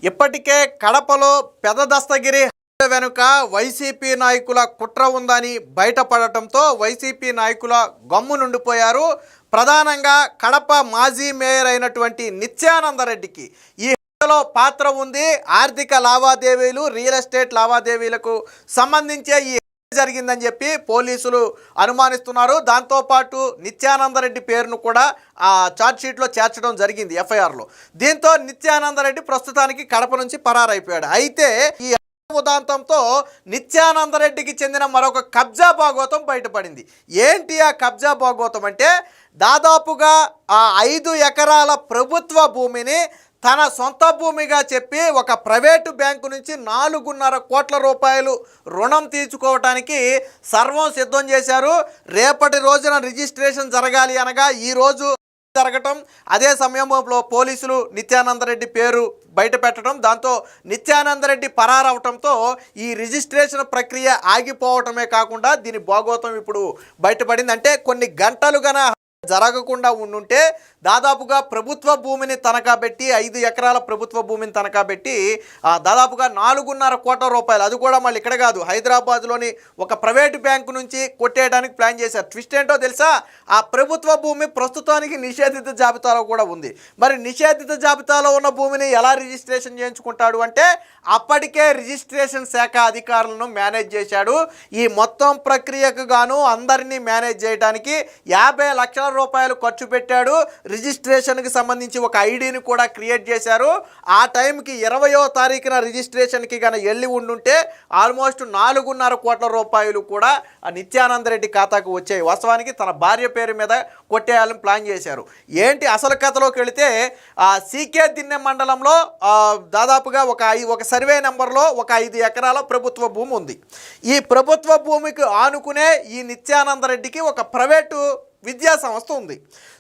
ఇప్పటికే కడపలో పెద్ద దస్తగిరి వెనుక వైసీపీ నాయకుల కుట్ర ఉందని బయటపడటంతో వైసీపీ నాయకుల గమ్మునుండిపోయారు. ప్రధానంగా కడప మాజీ మేయర్ అయినటువంటి నిత్యానందరెడ్డికి ఈ హత్యలో పాత్ర ఉంది. ఆర్థిక లావాదేవీలు, రియల్ ఎస్టేట్ లావాదేవీలకు సంబంధించే ఈ జరిగిందని చెప్పి పోలీసులు అనుమానిస్తున్నారు. దాంతోపాటు నిత్యానందరెడ్డి పేరును కూడా ఆ ఛార్జ్షీట్లో చేర్చడం జరిగింది ఎఫ్ఐఆర్లో. దీంతో నిత్యానందరెడ్డి ప్రస్తుతానికి కడప నుంచి పరారైపోయాడు. అయితే ఈ ఉదాంతంతో నిత్యానందరెడ్డికి చెందిన మరొక కబ్జా భాగోతం బయటపడింది. ఏంటి ఆ కబ్జా భాగోతం అంటే, దాదాపుగా ఆ 5 ఎకరాల ప్రభుత్వ భూమిని తన సొంత భూమిగా చెప్పి ఒక ప్రైవేటు బ్యాంకు నుంచి 4.5 కోట్ల రూపాయలు రుణం తీర్చుకోవటానికి సర్వం సిద్ధం చేశారు. రేపటి రోజున రిజిస్ట్రేషన్ జరగాలి అనగా ఈరోజు జరగటం, అదే సమయంలో పోలీసులు నిత్యానందరెడ్డి పేరు బయట పెట్టడం, దాంతో నిత్యానందరెడ్డి పరారవటంతో ఈ రిజిస్ట్రేషన్ ప్రక్రియ ఆగిపోవటమే కాకుండా దీని భాగోతం ఇప్పుడు బయటపడింది. అంటే కొన్ని గంటలుగా జరగకుండా ఉండుంటే దాదాపుగా ప్రభుత్వ భూమిని తనఖా పెట్టి 5 ఎకరాల ప్రభుత్వ భూమిని తనఖా పెట్టి దాదాపుగా 4.5 కోట్ల రూపాయలు, అది కూడా మళ్ళీ ఇక్కడ కాదు, హైదరాబాద్లోని ఒక ప్రైవేటు బ్యాంకు నుంచి కొట్టేయడానికి ప్లాన్ చేశారు. ట్విస్ట్ ఏంటో తెలుసా? ఆ ప్రభుత్వ భూమి ప్రస్తుతానికి నిషేధిత జాబితాలో కూడా ఉంది. మరి నిషేధిత జాబితాలో ఉన్న భూమిని ఎలా రిజిస్ట్రేషన్ చేయించుకుంటాడు అంటే, అప్పటికే రిజిస్ట్రేషన్ శాఖ అధికారులను మేనేజ్ చేశాడు. ఈ మొత్తం ప్రక్రియకు గాను అందరినీ మేనేజ్ చేయడానికి 50 లక్షల రూపాయలు ఖర్చు పెట్టాడు. రిజిస్ట్రేషన్కి సంబంధించి ఒక ఐడిని కూడా క్రియేట్ చేశారు. ఆ టైంకి 20వ తారీఖున రిజిస్ట్రేషన్కి కానీ వెళ్ళి ఉండుంటే ఆల్మోస్ట్ 4.5 కోట్ల రూపాయలు కూడా నిత్యానందరెడ్డి ఖాతాకు వచ్చాయి. వాస్తవానికి తన భార్య పేరు మీద కొట్టేయాలని ప్లాన్ చేశారు. ఏంటి అసలు కథలోకి వెళితే, సీకే దిన్నె మండలంలో దాదాపుగా ఒక సర్వే నెంబర్లో ఒక 5 ఎకరాల ప్రభుత్వ భూమి ఉంది. ఈ ప్రభుత్వ భూమికి ఆనుకునే ఈ నిత్యానందరెడ్డికి ఒక ప్రైవేటు విద్యా సంస్థ ఉంది.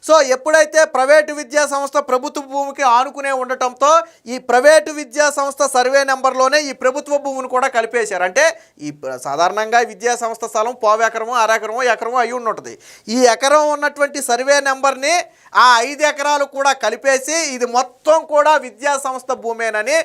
సో ఎప్పుడైతే ప్రైవేటు విద్యా సంస్థ ప్రభుత్వ భూమికి ఆనుకునే ఉండటంతో ఈ ప్రైవేటు విద్యా సంస్థ సర్వే నెంబర్లోనే ఈ ప్రభుత్వ భూమిని కూడా కలిపేశారు. అంటే ఈ సాధారణంగా విద్యా సంస్థ స్థలం 1/4 ఎకరమో, 1/2 ఎకరమో, ఎకరమో అయి ఉంటుంది. ఈ ఎకరం ఉన్నటువంటి సర్వే నెంబర్ని ఆ 5 ఎకరాలు కూడా కలిపేసి ఇది మొత్తం కూడా విద్యా సంస్థ భూమేనని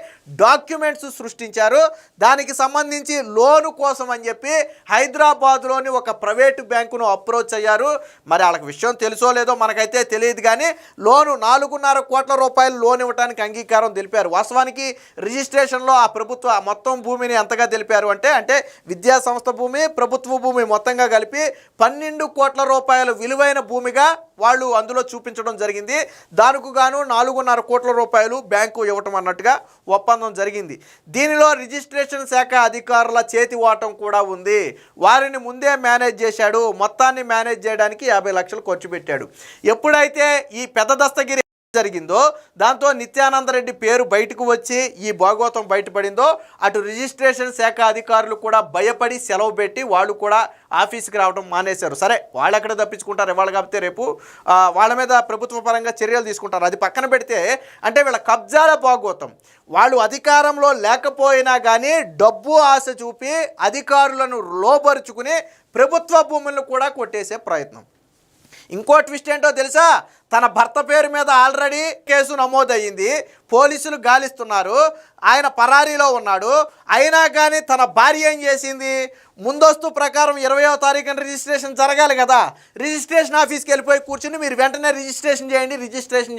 డాక్యుమెంట్స్ సృష్టించారు. దానికి సంబంధించి లోను కోసం అని చెప్పి హైదరాబాద్లోని ఒక ప్రైవేటు బ్యాంకును అప్రోచ్ అయ్యారు. మరి వాళ్ళకి విషయం తెలుసో లేదో మనకైతే తెలియదు, కానీ లోను 4.5 కోట్ల రూపాయలు లోన్ ఇవ్వడానికి అంగీకారం తెలిపారు. వాస్తవానికి రిజిస్ట్రేషన్లో ఆ ప్రభుత్వ మొత్తం భూమిని ఎంతగా తెలిపారు అంటే విద్యా సంస్థ భూమి, ప్రభుత్వ భూమి మొత్తంగా కలిపి 12 కోట్ల రూపాయల విలువైన భూమిగా వాళ్ళు అందులో చూపించడం జరిగింది. దానికి గాను 4.5 కోట్ల రూపాయలు బ్యాంకు ఇవ్వటం అన్నట్టుగా ఒప్పందం జరిగింది. దీనిలో రిజిస్ట్రేషన్ శాఖ అధికారుల చేతి వాటం కూడా ఉంది. వారిని ముందే మేనేజ్ చేశాడు. మొత్తాన్ని మేనేజ్ చేయడానికి 50 లక్షలు ఖర్చు పెట్టాడు. ఎప్పుడైతే ఈ పెద్ద దస్తగిరి జరిగిందో దాంతో నిత్యానందరెడ్డి పేరు బయటకు వచ్చి ఈ భాగోతం బయటపడిందో, అటు రిజిస్ట్రేషన్ శాఖ అధికారులు కూడా భయపడి సెలవు పెట్టి వాళ్ళు కూడా ఆఫీస్కి రావడం మానేశారు. సరే, వాళ్ళు ఎక్కడ తప్పించుకుంటారు, ఇవాళ కాకపోతే రేపు వాళ్ళ మీద ప్రభుత్వ పరంగా చర్యలు తీసుకుంటారు. అది పక్కన పెడితే, అంటే వీళ్ళ కబ్జాల భాగోతం, వాళ్ళు అధికారంలో లేకపోయినా కానీ డబ్బు ఆశ చూపి అధికారులను లోబరుచుకుని ప్రభుత్వ భూములను కూడా కొట్టేసే ప్రయత్నం. ఇంకో ట్విస్ట్ ఏంటో తెలుసా? తన భర్త పేరు మీద ఆల్రెడీ కేసు నమోదయ్యింది. పోలీసులు గాలిస్తున్నారు. ఆయన పరారీలో ఉన్నాడు. అయినా కానీ తన భార్య ఏం చేసింది? ముందస్తు ప్రకారం 20వ తారీఖున రిజిస్ట్రేషన్ జరగాలి కదా, రిజిస్ట్రేషన్ ఆఫీస్కి వెళ్ళిపోయి కూర్చుని మీరు వెంటనే రిజిస్ట్రేషన్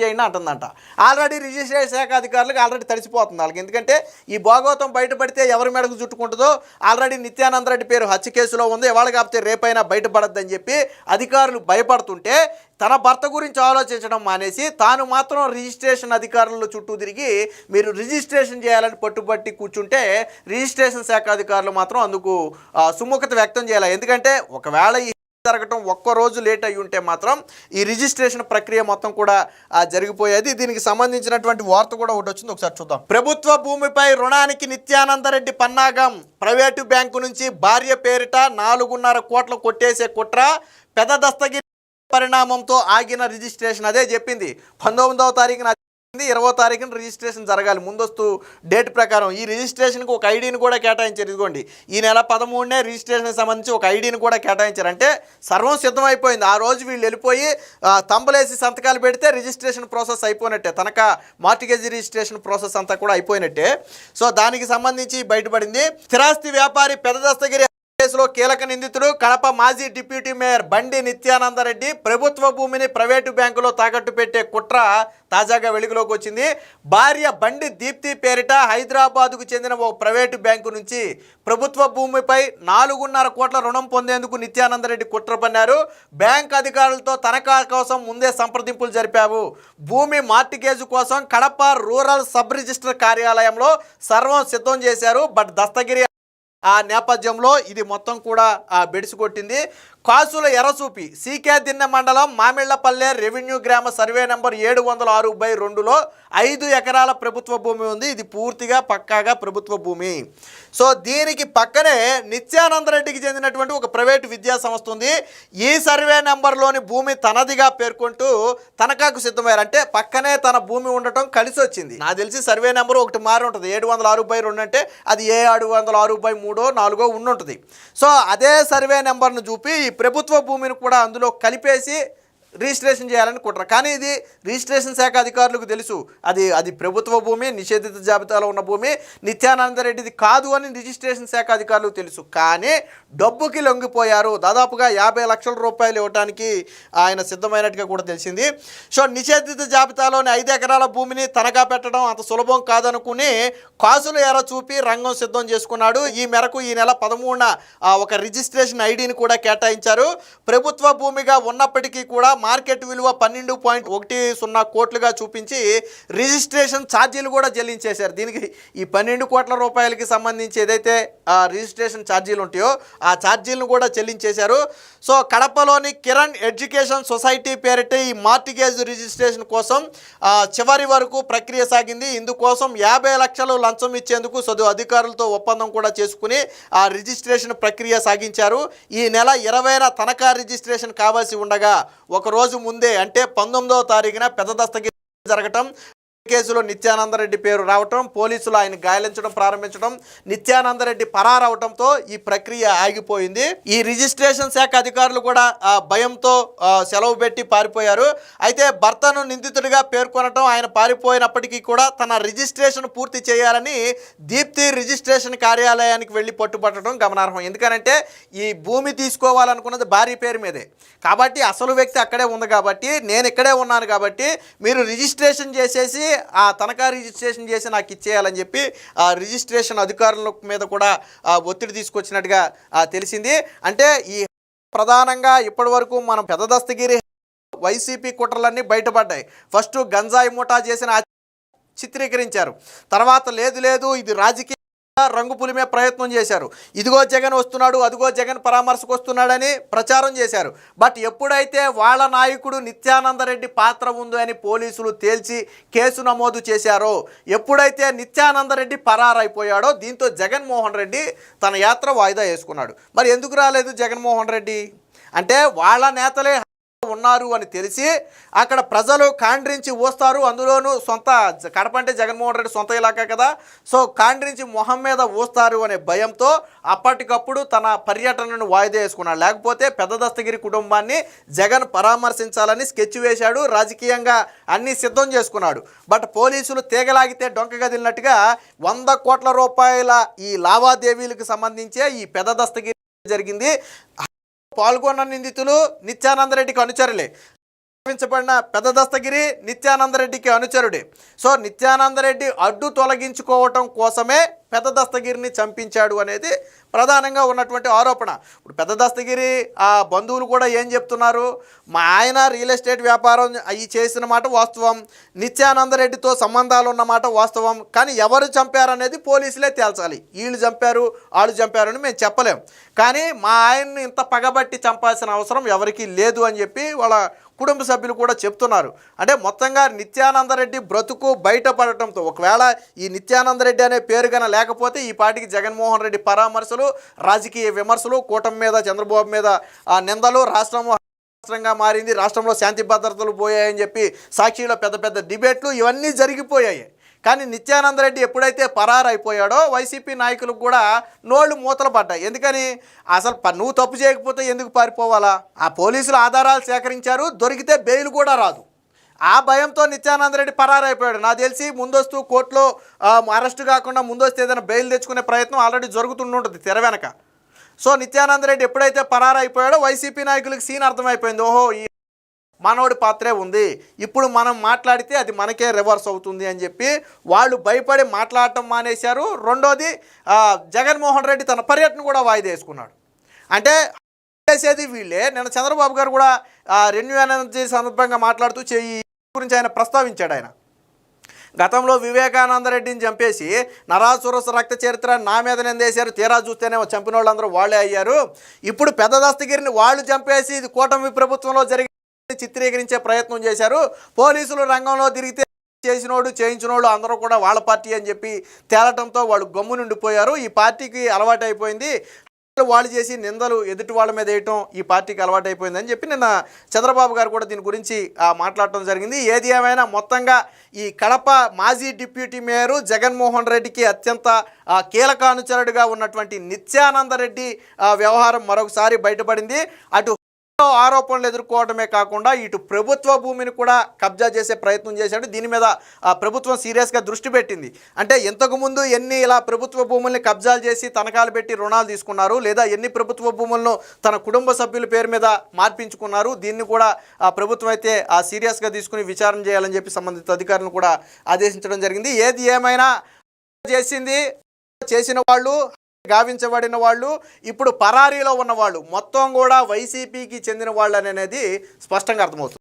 చేయండి అంటుందంట. ఆల్రెడీ రిజిస్ట్రేషన్ శాఖ అధికారులకు ఆల్రెడీ తడిసిపోతుంది వాళ్ళకి. ఎందుకంటే ఈ భాగోతం బయటపడితే ఎవరి మెడకు చుట్టుకుంటుందో, ఆల్రెడీ నిత్యానందరెడ్డి పేరు హత్య కేసులో ఉంది, ఇవాళ కాకపోతే రేపైనా బయటపడద్దని చెప్పి అధికారులు భయపడుతుంటే తన భర్త గురించి ఆలోచించడం మానేసి తాను మాత్రం రిజిస్ట్రేషన్ అధికారుల చుట్టూ తిరిగి మీరు రిజిస్ట్రేషన్ చేయాలని పట్టుబట్టి కూర్చుంటే రిజిస్ట్రేషన్ శాఖ అధికారులు మాత్రం అందుకు సుముఖత వ్యక్తం చేయాలి. ఎందుకంటే ఒకవేళ ఈ జరగటం ఒక్కరోజు లేట్ అయి ఉంటే మాత్రం ఈ రిజిస్ట్రేషన్ ప్రక్రియ మొత్తం కూడా జరిగిపోయేది. దీనికి సంబంధించినటువంటి వార్త కూడా ఒకటి వచ్చింది, ఒకసారి చూద్దాం. ప్రభుత్వ భూమిపై రుణానికి నిత్యానందరెడ్డి పన్నాగం, ప్రైవేటు బ్యాంకు నుంచి భార్య పేరిట 4.5 కోట్లు కొట్టేసే కుట్ర, పెద్ద దస్తగిరి పరిణామంతో ఆగిన రిజిస్ట్రేషన్. అదే చెప్పింది 19వ తారీఖున 20వ తారీఖున రిజిస్ట్రేషన్ జరగాలి ముందస్తు డేట్ ప్రకారం. ఈ రిజిస్ట్రేషన్కి ఒక ఐడిని కూడా కేటాయించారు. ఇదిగోండి ఈ నెల 13నే రిజిస్ట్రేషన్కి సంబంధించి ఒక ఐడిని కూడా కేటాయించారు. అంటే సర్వం సిద్ధమైపోయింది. ఆ రోజు వీళ్ళు వెళ్ళిపోయి తంబలేసి సంతకాలు పెడితే రిజిస్ట్రేషన్ ప్రాసెస్ అయిపోయినట్టే, తనక మార్టిగేజ్ రిజిస్ట్రేషన్ ప్రాసెస్ అంతా కూడా అయిపోయినట్టే. సో దానికి సంబంధించి బయటపడింది. స్థిరాస్తి వ్యాపారి పెద్ద దస్తగిరి కేసులో కీలక నిందితుడు కడప మాజీ డిప్యూటీ మేయర్ బండి నిత్యానందరెడ్డి ప్రభుత్వ భూమిని ప్రైవేటు బ్యాంకులో తాకట్టు పెట్టే కుట్ర తాజాగా వెలుగులోకి వచ్చింది. భార్య బండి దీప్తి పేరిట హైదరాబాదుకు చెందిన ఓ ప్రైవేటు బ్యాంకు నుంచి ప్రభుత్వ భూమిపై 4.5 కోట్ల రుణం పొందేందుకు నిత్యానందరెడ్డి కుట్ర పన్నారు. బ్యాంక్ అధికారులతో తనఖా కోసం ముందే సంప్రదింపులు జరిపావు. భూమి మార్టిగేజ్ కోసం కడప రూరల్ సబ్ రిజిస్టర్ కార్యాలయంలో సర్వం సిద్ధం చేశారు. బట్ దస్తగిరి ఆ నేపథ్యంలో ఇది మొత్తం కూడా బెడిసి కొట్టింది. కాసుల ఎర్రసూపి సీకే దిన్నె మండలం మామిళ్లపల్లె రెవెన్యూ గ్రామ సర్వే నెంబర్ 706/2లో 5 ఎకరాల ప్రభుత్వ భూమి ఉంది. ఇది పూర్తిగా పక్కాగా ప్రభుత్వ భూమి. సో దీనికి పక్కనే నిత్యానందరెడ్డికి చెందినటువంటి ఒక ప్రైవేటు విద్యా సంస్థ ఉంది. ఈ సర్వే నెంబర్లోని భూమి తనదిగా పేర్కొంటూ తనఖాకు సిద్ధమయ్యారు. అంటే పక్కనే తన భూమి ఉండటం కలిసి వచ్చింది. నాకు తెలిసి సర్వే నెంబర్ ఒకటి మారి ఉంటుంది. 706/2 అంటే అది 706/3-4 ఉండుంటుంది. సో అదే సర్వే నెంబర్ను చూపి ఈ ప్రభుత్వ భూమిని కూడా అందులో కలిపేసి రిజిస్ట్రేషన్ చేయాలని కుట్ర. కానీ ఇది రిజిస్ట్రేషన్ శాఖ అధికారులకు తెలుసు అది ప్రభుత్వ భూమి, నిషేధిత జాబితాలో ఉన్న భూమి, నిత్యానందరెడ్డిది కాదు అని రిజిస్ట్రేషన్ శాఖ అధికారులకు తెలుసు. కానీ డబ్బుకి లొంగిపోయారు. దాదాపుగా 50 లక్షల రూపాయలు ఇవ్వడానికి ఆయన సిద్ధమైనట్టుగా కూడా తెలిసింది. సో నిషేధిత జాబితాలోని 5 ఎకరాల భూమిని తనఖా పెట్టడం అంత సులభం కాదనుకుని కాసులు ఎర చూపి రంగం సిద్ధం చేసుకున్నాడు. ఈ మేరకు ఈ నెల 13న ఒక రిజిస్ట్రేషన్ ఐడిని కూడా కేటాయించారు. ప్రభుత్వ భూమిగా ఉన్నప్పటికీ కూడా మార్కెట్ విలువ 12.10 కోట్లుగా చూపించి రిజిస్ట్రేషన్ ఛార్జీలు కూడా చెల్లించేశారు. దీనికి ఈ 12 కోట్ల రూపాయలకి సంబంధించి ఏదైతే రిజిస్ట్రేషన్ ఛార్జీలు ఉంటాయో ఆ ఛార్జీలను కూడా చెల్లించేశారు. సో కడపలోని కిరణ్ ఎడ్యుకేషన్ సొసైటీ పేరిట ఈ మార్టిగేజ్ రిజిస్ట్రేషన్ కోసం చివరి వరకు ప్రక్రియ సాగింది. ఇందుకోసం 50 లక్షలు లంచం ఇచ్చేందుకు అధికారులతో ఒప్పందం కూడా చేసుకుని ఆ రిజిస్ట్రేషన్ ప్రక్రియ సాగించారు. ఈ నెల 20న తనఖా రిజిస్ట్రేషన్ కావాల్సి ఉండగా ఒక రోజు ముందే అంటే 19వ తారీఖున పెద్ద దస్తగిరి జరగటం, కేసులో నిత్యానందరెడ్డి పేరు రావటం, పోలీసులు ఆయన గాయలించడం ప్రారంభించడం, నిత్యానందరెడ్డి పరారవటంతో ఈ ప్రక్రియ ఆగిపోయింది. ఈ రిజిస్ట్రేషన్ శాఖ అధికారులు కూడా భయంతో సెలవు పెట్టి పారిపోయారు. అయితే భర్తను నిందితుడిగా పేర్కొనటం, ఆయన పారిపోయినప్పటికీ కూడా తన రిజిస్ట్రేషన్ పూర్తి చేయాలని దీప్తి రిజిస్ట్రేషన్ కార్యాలయానికి వెళ్ళి పట్టుబట్టడం గమనార్హం. ఎందుకనంటే ఈ భూమి తీసుకోవాలనుకున్నది భార్య పేరు మీదే కాబట్టి, అసలు వ్యక్తి అక్కడే ఉంది కాబట్టి, నేను ఇక్కడే ఉన్నాను కాబట్టి మీరు రిజిస్ట్రేషన్ చేసేసి ఆ తనఖా రిజిస్ట్రేషన్ చేసి నాకు ఇచ్చేయాలని చెప్పి ఆ రిజిస్ట్రేషన్ అధికారుల మీద కూడా ఒత్తిడి తీసుకొచ్చినట్టుగా తెలిసింది. అంటే ఈ ప్రధానంగా ఇప్పటి వరకు మనం పెద్ద దస్తగిరి వైసీపీ కుట్రలన్నీ బయటపడ్డాయి. ఫస్ట్ గంజాయి ముఠా చేసిన చిత్రీకరించారు. తర్వాత లేదు ఇది రాజకీయ రంగు పులిమే ప్రయత్నం చేశారు. ఇదిగో జగన్ వస్తున్నాడు, అదిగో జగన్ పరామర్శకు వస్తున్నాడని ప్రచారం చేశారు. బట్ ఎప్పుడైతే వాళ్ళ నాయకుడు నిత్యానందరెడ్డి పాత్ర ఉందో అని పోలీసులు తేల్చి కేసు నమోదు చేశారో, ఎప్పుడైతే నిత్యానందరెడ్డి పరారైపోయాడో దీంతో జగన్మోహన్ రెడ్డి తన యాత్ర వాయిదా వేసుకున్నాడు. మరి ఎందుకు రాలేదు జగన్మోహన్ రెడ్డి అంటే వాళ్ళ నేతలే ఉన్నారు అని తెలిసి అక్కడ ప్రజలు కాండ్రించి ఊస్తారు. అందులోనూ సొంత కడప అంటే జగన్మోహన్ రెడ్డి సొంత ఇలాకా కదా, సో కాండ్రించి మొహం మీద ఊస్తారు అనే భయంతో అప్పటికప్పుడు తన పర్యటనను వాయిదా వేసుకున్నాడు. లేకపోతే పెద్ద దస్తగిరి కుటుంబాన్ని జగన్ పరామర్శించాలని స్కెచ్ వేశాడు, రాజకీయంగా అన్నీ సిద్ధం చేసుకున్నాడు. బట్ పోలీసులు తీగలాగితే డొంక గదిలినట్టుగా 100 కోట్ల రూపాయల ఈ లావాదేవీలకు సంబంధించే ఈ పెద్ద దస్తగిరి జరిగింది. పాల్గొన్న నిందితులు నిత్యానందరెడ్డికి అనుచరులే. ించబడిన పెద్ద దస్తగిరి నిత్యానందరెడ్డికి అనుచరుడే. సో నిత్యానందరెడ్డి అడ్డు తొలగించుకోవటం కోసమే పెద్ద దస్తగిరిని చంపించాడు అనేది ప్రధానంగా ఉన్నటువంటి ఆరోపణ. ఇప్పుడు పెద్ద దస్తగిరి ఆ బంధువులు కూడా ఏం చెప్తున్నారు, మా ఆయన రియల్ ఎస్టేట్ వ్యాపారం అవి చేసిన మాట వాస్తవం, నిత్యానందరెడ్డితో సంబంధాలు ఉన్నమాట వాస్తవం, కానీ ఎవరు చంపారనేది పోలీసులే తేల్చాలి. వీళ్ళు చంపారు వాళ్ళు చంపారు అని మేము చెప్పలేం. కానీ మా ఆయన్ని ఇంత పగబట్టి చంపాల్సిన అవసరం ఎవరికీ లేదు అని చెప్పి వాళ్ళ కుటుంబ సభ్యులు కూడా చెప్తున్నారు. అంటే మొత్తంగా నిత్యానందరెడ్డి బ్రతుకు బయటపడటంతో, ఒకవేళ ఈ నిత్యానందరెడ్డి అనే పేరు కన్నా లేకపోతే ఈ పార్టీకి జగన్మోహన్ రెడ్డి పరామర్శలు, రాజకీయ విమర్శలు, కూటమి మీద చంద్రబాబు మీద నిందలు, రాష్ట్రం రాష్ట్రంగా మారింది, రాష్ట్రంలో శాంతి భద్రతలు పోయాయని చెప్పి సాక్షిలో పెద్ద పెద్ద డిబేట్లు ఇవన్నీ జరిగిపోయాయి. కానీ నిత్యానంద రెడ్డి ఎప్పుడైతే పరారైపోయాడో వైసీపీ నాయకులకు కూడా నోళ్ళు మూతలు పడ్డాయి. ఎందుకని అసలు నువ్వు తప్పు చేయకపోతే ఎందుకు పారిపోవాలా? ఆ పోలీసులు ఆధారాలు సేకరించారు, దొరికితే బెయిల్ కూడా రాదు. ఆ భయంతో నిత్యానంద రెడ్డి పరారైపోయాడు. నాకు తెలిసి ముందస్తు కోర్టులో అరెస్టు కాకుండా ముందస్తు ఏదైనా బెయిల్ తెచ్చుకునే ప్రయత్నం ఆల్రెడీ జరుగుతుంటుంది తెర వెనక. సో నిత్యానంద రెడ్డి ఎప్పుడైతే పరారైపోయాడో వైసీపీ నాయకులకు సీన్ అర్థమైపోయింది. ఓహో, ఈ మనోడి పాత్రే ఉంది, ఇప్పుడు మనం మాట్లాడితే అది మనకే రివర్స్ అవుతుంది అని చెప్పి వాళ్ళు భయపడి మాట్లాడటం మానేశారు. రెండోది, జగన్మోహన్ రెడ్డి తన పర్యటన కూడా వాయిదా వేసుకున్నాడు. అంటే చేసేది వీళ్ళే. నిన్న చంద్రబాబు గారు కూడా రెన్యూ ఎనర్జీ సందర్భంగా మాట్లాడుతూ ఈ గురించి ఆయన ప్రస్తావించాడు. ఆయన గతంలో వివేకానంద రెడ్డిని చంపేసి నరాసురస రక్త చరిత్ర నా మీద నిందేశారు, తీరా చూస్తేనేమో చంపిన వాళ్ళందరూ వాళ్ళే అయ్యారు. ఇప్పుడు పెద్ద దస్తగిరిని వాళ్ళు చంపేసి ఇది కూటమి ప్రభుత్వంలో జరిగి చిత్రీకరించే ప్రయత్నం చేశారు. పోలీసులు రంగంలో తిరిగితే చేసినోడు చేయించినోడు అందరూ కూడా వాళ్ళ పార్టీ అని చెప్పి తేలటంతో వాళ్ళు గమ్ము నుండిపోయారు. ఈ పార్టీకి అలవాటు అయిపోయింది, వాళ్ళు చేసి నిందలు ఎదుటి వాళ్ళ మీద వేయటం ఈ పార్టీకి అలవాటు అయిపోయిందని చెప్పి నిన్న చంద్రబాబు గారు కూడా దీని గురించి మాట్లాడటం జరిగింది. ఏది ఏమైనా మొత్తంగా ఈ కడప మాజీ డిప్యూటీ మేయరు జగన్మోహన్ రెడ్డికి అత్యంత కీలక అనుచరుడిగా ఉన్నటువంటి నిత్యానంద రెడ్డి వ్యవహారం మరొకసారి బయటపడింది. అటు ఆరోపణలు ఎదుర్కోవడమే కాకుండా ఇటు ప్రభుత్వ భూమిని కూడా కబ్జా చేసే ప్రయత్నం చేశాడు. దీని మీద ప్రభుత్వం సీరియస్గా దృష్టి పెట్టింది. అంటే ఇంతకుముందు ఎన్ని ఇలా ప్రభుత్వ భూముల్ని కబ్జాలు చేసి తనఖాలు పెట్టి రుణాలు తీసుకున్నారు, లేదా ఎన్ని ప్రభుత్వ భూములను తన కుటుంబ సభ్యుల పేరు మీద మార్పించుకున్నారు, దీన్ని కూడా ప్రభుత్వం అయితే సీరియస్గా తీసుకుని విచారణ చేయాలని చెప్పి సంబంధిత అధికారులను కూడా ఆదేశించడం జరిగింది. ఏది ఏమైనా చేసిన వాళ్ళు, గావించబడిన వాళ్ళు, ఇప్పుడు పరారీలో ఉన్నవాళ్ళు మొత్తం కూడా వైసీపీకి చెందిన వాళ్ళు అనేది స్పష్టంగా అర్థమవుతుంది.